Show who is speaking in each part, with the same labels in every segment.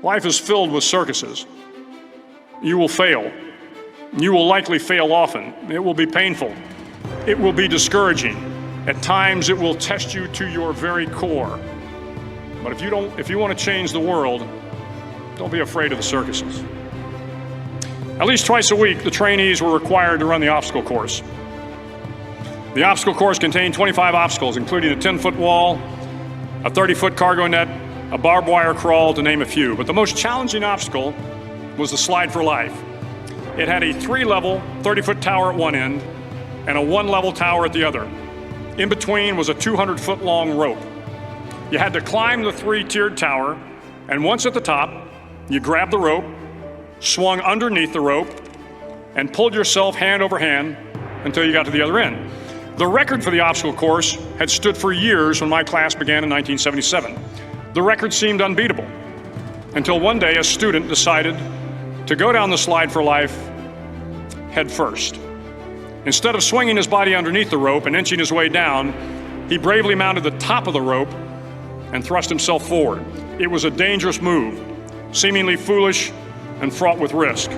Speaker 1: Life is filled with circuses. You will fail. You will likely fail often. It will be painful. It will be discouraging. At times, it will test you to your very core. But if you want to change the world, don't be afraid of the circuses. At least twice a week, the trainees were required to run the obstacle course. The obstacle course contained 25 obstacles, including a 10-foot wall, a 30-foot cargo net, a barbed wire crawl, to name a few. But the most challenging obstacle was the slide for life. It had a 3-level, 30-foot tower at one end and a 1-level tower at the other. In between was a 200-foot-long rope. You had to climb the 3-tiered tower, and once at the top, you grabbed the rope, swung underneath the rope, and pulled yourself hand over hand until you got to the other end. The record for the obstacle course had stood for years when my class began in 1977. The record seemed unbeatable until one day a student decided to go down the slide for life head first. Instead of swinging his body underneath the rope and inching his way down, he bravely mounted the top of the rope and thrust himself forward. It was a dangerous move, seemingly foolish and fraught with risk.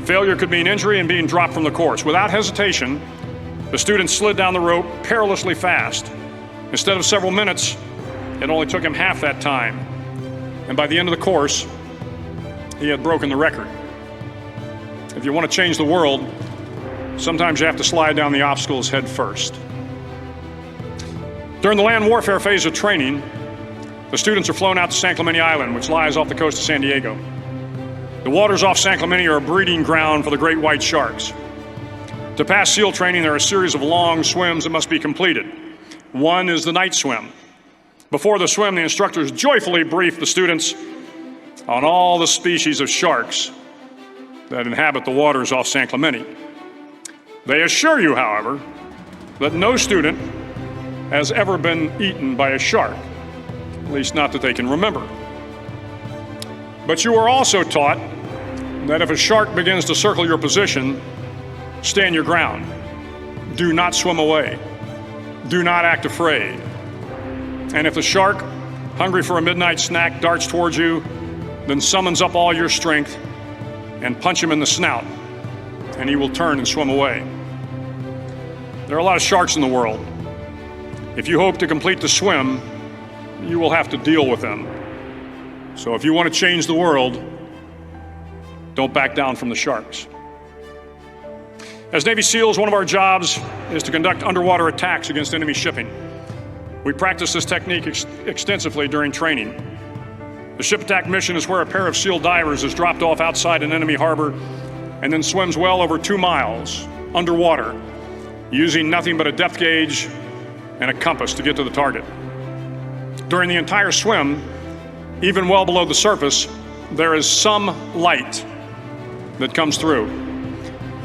Speaker 1: Failure could mean injury and being dropped from the course. Without hesitation, the student slid down the rope perilously fast. Instead of several minutes, it only took him half that time. And by the end of the course, he had broken the record. If you want to change the world, sometimes you have to slide down the obstacles head first. During the land warfare phase of training, the students are flown out to San Clemente Island, which lies off the coast of San Diego. The waters off San Clemente are a breeding ground for the great white sharks. To pass SEAL training, there are a series of long swims that must be completed. One is the night swim. Before the swim, the instructors joyfully brief the students on all the species of sharks that inhabit the waters off San Clemente. They assure you, however, that no student has ever been eaten by a shark, at least not that they can remember. But you are also taught that if a shark begins to circle your position, stand your ground. Do not swim away. Do not act afraid. And if the shark, hungry for a midnight snack, darts towards you, then summons up all your strength and punch him in the snout, and he will turn and swim away. There are a lot of sharks in the world. If you hope to complete the swim, you will have to deal with them. So if you want to change the world, don't back down from the sharks. As Navy SEALs, one of our jobs is to conduct underwater attacks against enemy shipping. We practice this technique extensively during training. The ship attack mission is where a pair of SEAL divers is dropped off outside an enemy harbor and then swims well over 2 miles underwater, using nothing but a depth gauge and a compass to get to the target. During the entire swim, even well below the surface, there is some light that comes through.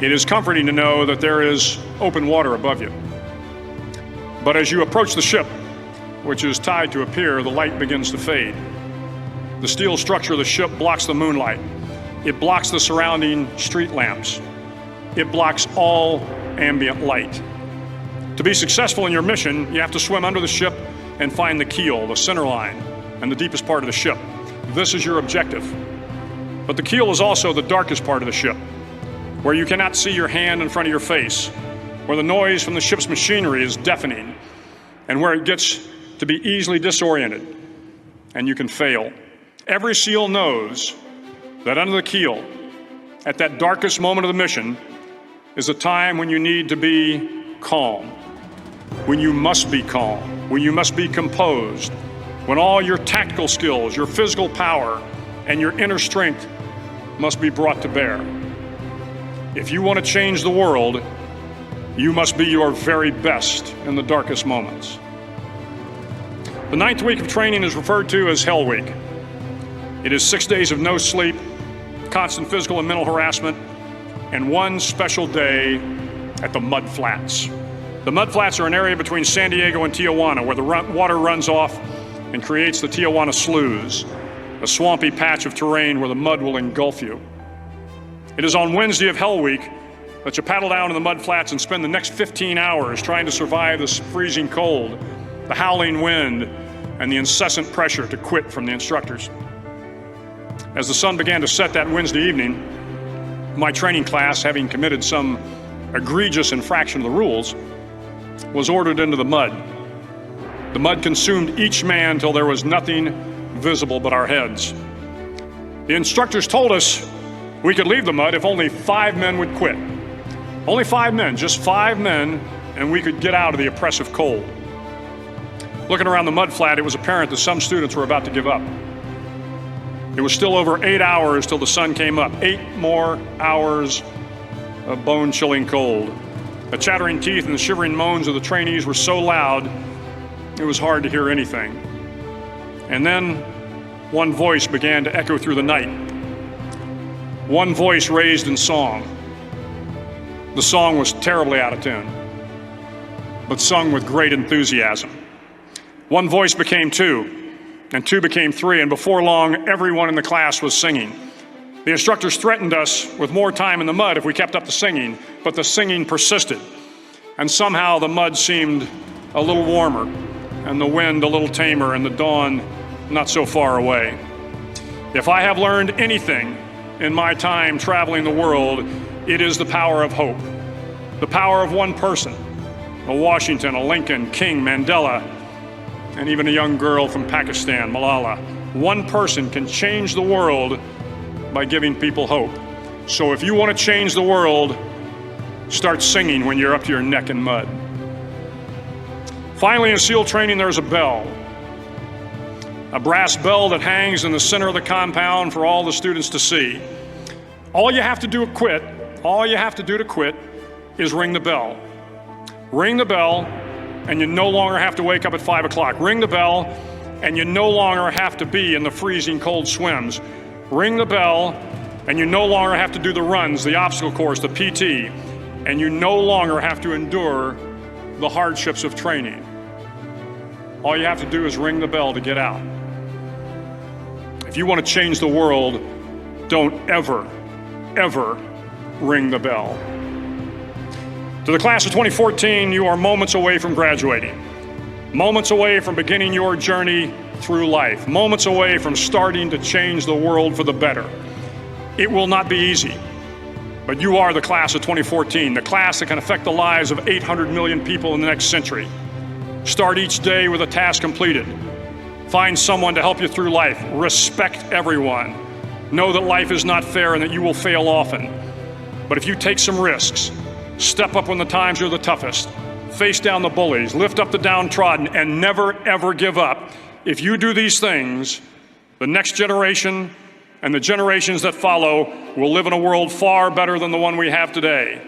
Speaker 1: It is comforting to know that there is open water above you. But as you approach the ship, which is tied to a pier, the light begins to fade. The steel structure of the ship blocks the moonlight. It blocks the surrounding street lamps. It blocks all ambient light. To be successful in your mission, you have to swim under the ship and find the keel, the center line, and the deepest part of the ship. This is your objective. But the keel is also the darkest part of the ship, where you cannot see your hand in front of your face, where the noise from the ship's machinery is deafening, and where it gets to be easily disoriented, and you can fail. Every SEAL knows that under the keel, at that darkest moment of the mission, is a time when you need to be calm, when you must be calm, when you must be composed, when all your tactical skills, your physical power, and your inner strength must be brought to bear. If you want to change the world, you must be your very best in the darkest moments. The 9th week of training is referred to as Hell Week. It is 6 days of no sleep, constant physical and mental harassment, and one special day at the Mud Flats. The Mud Flats are an area between San Diego and Tijuana where the water runs off and creates the Tijuana Sloughs, a swampy patch of terrain where the mud will engulf you. It is on Wednesday of Hell Week that you paddle down to the mud flats and spend the next 15 hours trying to survive the freezing cold, the howling wind, and the incessant pressure to quit from the instructors. As the sun began to set that Wednesday evening, my training class, having committed some egregious infraction of the rules, was ordered into the mud. The mud consumed each man till there was nothing visible but our heads. The instructors told us we could leave the mud if only 5 men would quit. Only 5 men, just 5 men, and we could get out of the oppressive cold. Looking around the mud flat, it was apparent that some students were about to give up. It was still over 8 hours till the sun came up. 8 more hours of bone-chilling cold. The chattering teeth and the shivering moans of the trainees were so loud, it was hard to hear anything. And then one voice began to echo through the night. One voice raised in song. The song was terribly out of tune, but sung with great enthusiasm. One voice became 2, and 2 became 3, and before long, everyone in the class was singing. The instructors threatened us with more time in the mud if we kept up the singing, but the singing persisted, and somehow the mud seemed a little warmer, and the wind a little tamer, and the dawn not so far away. If I have learned anything in my time traveling the world, it is the power of hope, the power of one person, a Washington, a Lincoln, King, Mandela, and even a young girl from Pakistan, Malala. One person can change the world by giving people hope. So if you want to change the world, start singing when you're up to your neck in mud. Finally, in SEAL training, there's a bell. A brass bell that hangs in the center of the compound for all the students to see. All you have to do to quit is ring the bell. Ring the bell, and you no longer have to wake up at 5 o'clock. Ring the bell, and you no longer have to be in the freezing cold swims. Ring the bell, and you no longer have to do the runs, the obstacle course, the PT, and you no longer have to endure the hardships of training. All you have to do is ring the bell to get out. If you want to change the world, don't ever, ever ring the bell. To the class of 2014, you are moments away from graduating, moments away from beginning your journey through life, moments away from starting to change the world for the better. It will not be easy, but you are the class of 2014, the class that can affect the lives of 800 million people in the next century. Start each day with a task completed. Find someone to help you through life. Respect everyone. Know that life is not fair and that you will fail often. But if you take some risks, step up when the times are the toughest, face down the bullies, lift up the downtrodden, and never, ever give up. If you do these things, the next generation and the generations that follow will live in a world far better than the one we have today.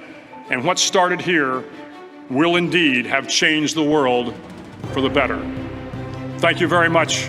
Speaker 1: And what started here will indeed have changed the world for the better. Thank you very much.